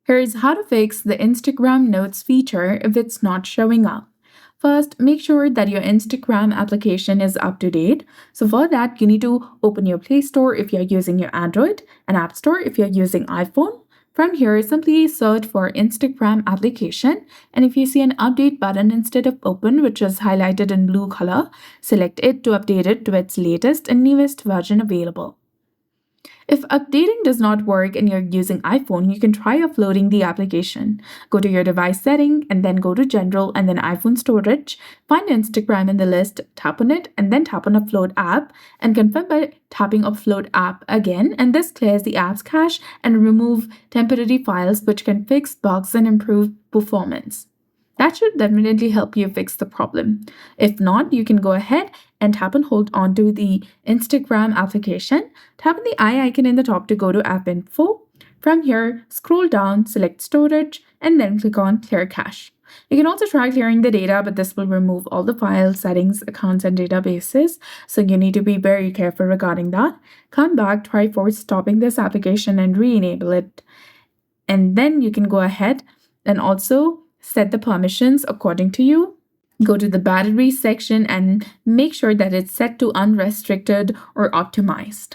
Here's how to fix the Instagram Notes feature if it's not showing up. First, make sure that your Instagram application is up to date. So, for that, you need to open your Play Store if you're using your Android, and App Store if you're using iPhone. From here, simply search for Instagram application, and if you see an update button instead of open, which is highlighted in blue color, select it to update it to its latest and newest version available. If updating does not work and you're using iPhone, you can try offloading the application. Go to your device setting and then go to General and then iPhone Storage. Find Instagram in the list, tap on it, and then tap on Upload App and confirm by tapping Upload App again. And this clears the app's cache and remove temporary files which can fix bugs and improve performance. That should definitely help you fix the problem. If not, you can go ahead and tap and hold onto the Instagram application. Tap on the eye icon in the top to go to App Info. From here, scroll down, select Storage, and then click on Clear Cache. You can also try clearing the data, but this will remove all the files, settings, accounts, and databases. So you need to be very careful regarding that. Come back, try force stopping this application and re-enable it. And then you can go ahead and also set the permissions according to you. Go to the battery section and make sure that it's set to unrestricted or optimized.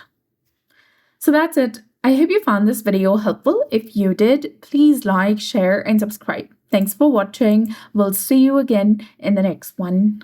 So that's it. I hope you found this video helpful. If you did, please like, share, and subscribe. Thanks for watching. We'll see you again in the next one.